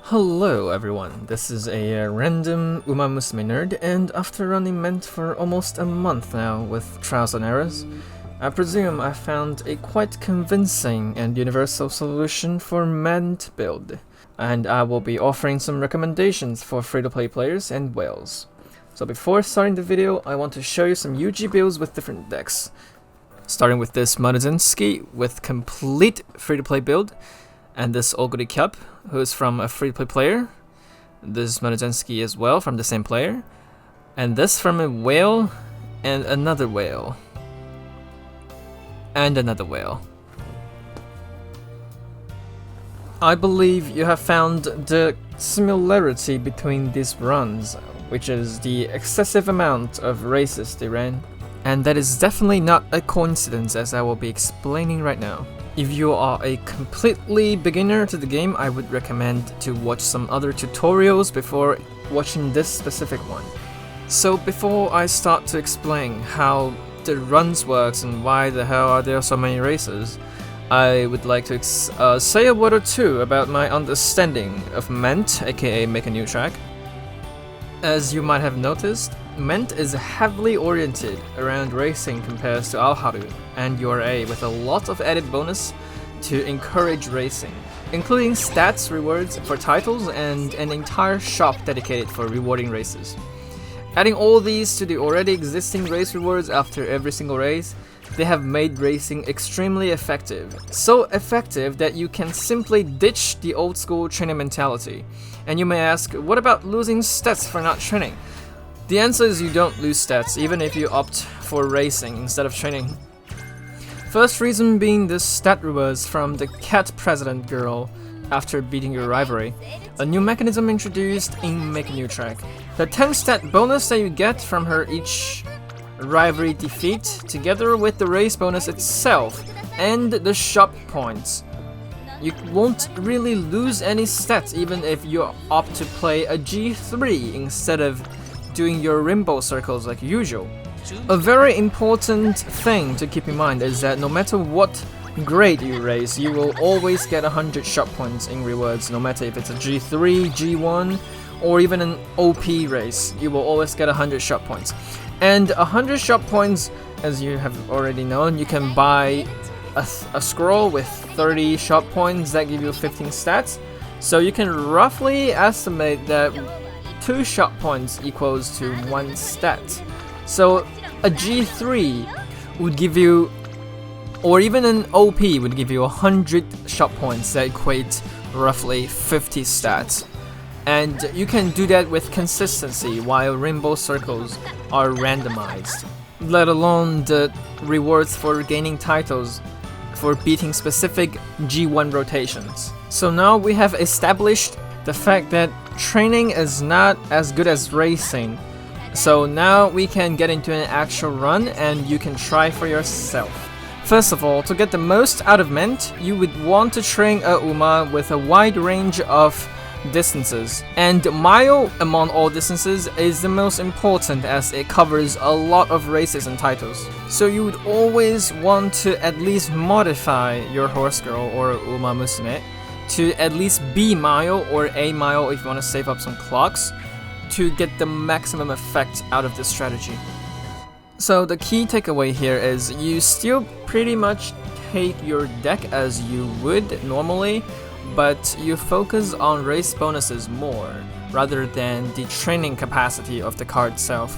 Hello everyone, this is a random Uma Musume nerd, and after running Ment for almost a month now with trials and errors, I presume I found a quite convincing and universal solution for Ment build, and I will be offering some recommendations for free-to-play players and whales. So before starting the video, I want to show you some UG builds with different decks. Starting with this Monozensky with complete free-to-play build, and this Oguri Cup, who is from a free-to-play player. This Monozensky as well from the same player. And this from a whale, and another whale. And another whale. I believe you have found the similarity between these runs, which is the excessive amount of races they ran. And that is definitely not a coincidence, as I will be explaining right now. If you are a completely beginner to the game, I would recommend to watch some other tutorials before watching this specific one. So before I start to explain how the runs works and why the hell are there so many races, I would like to say a word or two about my understanding of Ment, aka Make a New Track. As you might have noticed, Ment is heavily oriented around racing compared to Alharu and URA, with a lot of added bonus to encourage racing, including stats rewards for titles and an entire shop dedicated for rewarding races. Adding all these to the already existing race rewards after every single race, they have made racing extremely effective. So effective that you can simply ditch the old school training mentality. And you may ask, what about losing stats for not training? The answer is you don't lose stats, even if you opt for racing instead of training. First reason being the stat rewards from the cat president girl after beating your rivalry, a new mechanism introduced in Make a New Track. The 10 stat bonus that you get from her each rivalry defeat, together with the race bonus itself and the shop points. You won't really lose any stats even if you opt to play a G3 instead of doing your rainbow circles like usual. A very important thing to keep in mind is that no matter what grade you race, you will always get 100 shop points in rewards, no matter if it's a G3, G1, or even an OP race, you will always get 100 shop points. And 100 shop points, as you have already known, you can buy a scroll with 30 shop points that give you 15 stats. So you can roughly estimate that 2 shop points equals to 1 stat. So a G3 would give you, or even an OP would give you 100 shop points that equate roughly 50 stats. And you can do that with consistency while rainbow circles are randomized, let alone the rewards for gaining titles for beating specific G1 rotations. So now we have established the fact that training is not as good as racing. So now we can get into an actual run and you can try for yourself. First of all, to get the most out of Ment, you would want to train a Uma with a wide range of distances, and mile among all distances is the most important as it covers a lot of races and titles. So you would always want to at least modify your horse girl or Uma Musume to at least B mile or A mile if you want to save up some clocks to get the maximum effect out of this strategy. So the key takeaway here is you still pretty much take your deck as you would normally, but you focus on race bonuses more, rather than the training capacity of the card itself.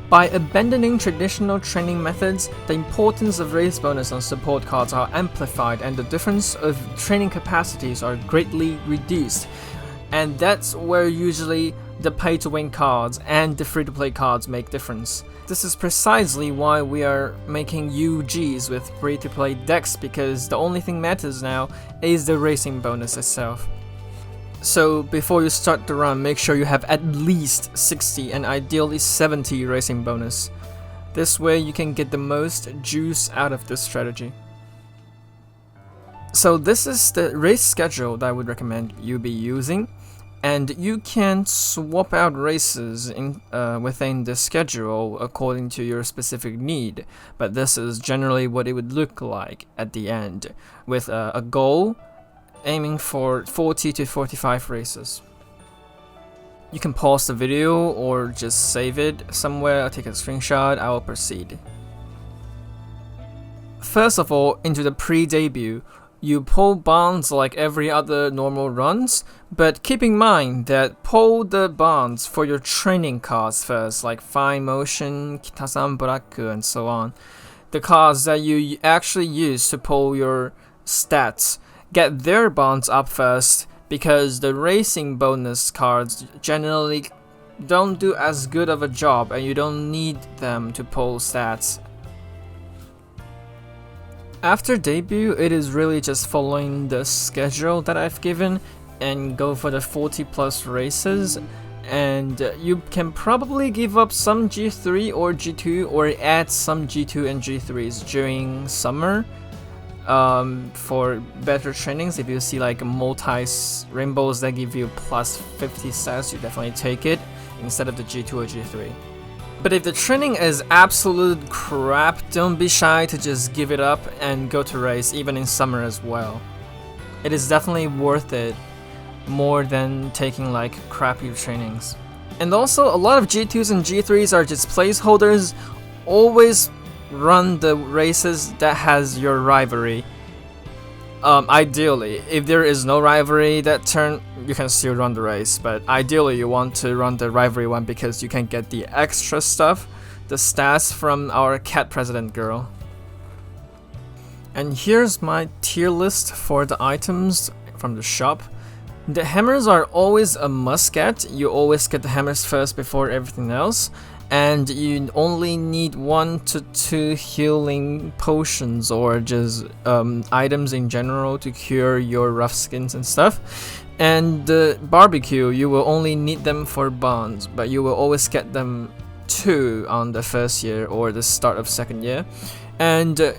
By abandoning traditional training methods, the importance of race bonus on support cards are amplified and the difference of training capacities are greatly reduced. And that's where usually the pay-to-win cards and the free-to-play cards make difference. This is precisely why we are making UGs with free-to-play decks, because the only thing matters now is the racing bonus itself. So before you start the run, make sure you have at least 60 and ideally 70 racing bonus. This way you can get the most juice out of this strategy. So this is the race schedule that I would recommend you be using. And you can swap out races within the schedule according to your specific need, but this is generally what it would look like at the end, with a goal aiming for 40 to 45 races. You can pause the video or just save it somewhere or take a screenshot. I will proceed. First of all, into the pre-debut, you pull bonds like every other normal runs, but keep in mind that pull the bonds for your training cards first, like Fine Motion, Kitasan Boraku, and so on. The cards that you actually use to pull your stats, get their bonds up first, because the racing bonus cards generally don't do as good of a job and you don't need them to pull stats. After debut, it is really just following the schedule that I've given and go for the 40 plus races, and you can probably give up some G3 or G2 or add some G2 and G3s during summer for better trainings. If you see like multi rainbows that give you plus 50 stats, you definitely take it instead of the G2 or G3. But if the training is absolute crap, don't be shy to just give it up and go to race, even in summer as well. It is definitely worth it, more than taking like crappy trainings. And also, a lot of G2s and G3s are just placeholders. Always run the races that has your rivalry. Ideally, if there is no rivalry that turn, you can still run the race, but ideally you want to run the rivalry one because you can get the extra stuff, the stats from our cat president girl. And here's my tier list for the items from the shop. The hammers are always a must get. You always get the hammers first before everything else. And you only need 1 to 2 healing potions or just items in general to cure your rough skins and stuff. And the barbecue, you will only need them for bonds, but you will always get them 2 on the first year or the start of second year. And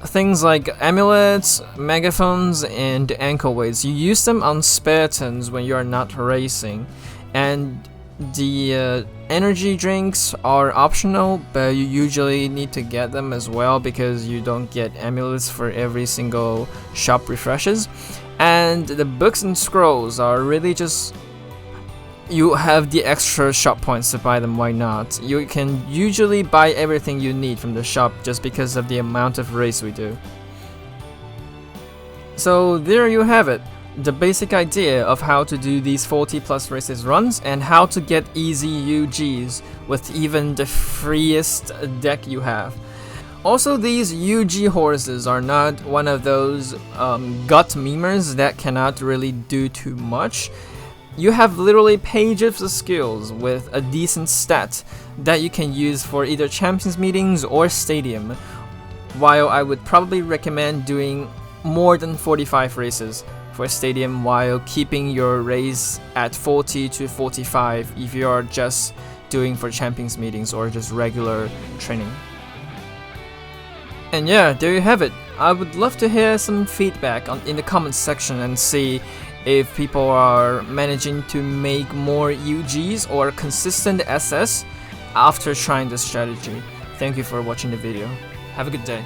things like amulets, megaphones, and ankle weights, you use them on spare turns when you are not racing. And the energy drinks are optional, but you usually need to get them as well because you don't get amulets for every single shop refreshes. And the books and scrolls are really just, you have the extra shop points to buy them, why not? You can usually buy everything you need from the shop just because of the amount of race we do. So there you have it. The basic idea of how to do these 40 plus races runs and how to get easy UGs with even the freest deck you have. Also, these UG horses are not one of those gut memers that cannot really do too much. You have literally pages of skills with a decent stat that you can use for either champions meetings or stadium, while I would probably recommend doing more than 45 races for stadium while keeping your race at 40 to 45 if you are just doing for champions meetings or just regular training. And yeah, there you have it. I would love to hear some feedback in the comments section and see if people are managing to make more UGs or consistent SS after trying this strategy. Thank you for watching the video. Have a good day.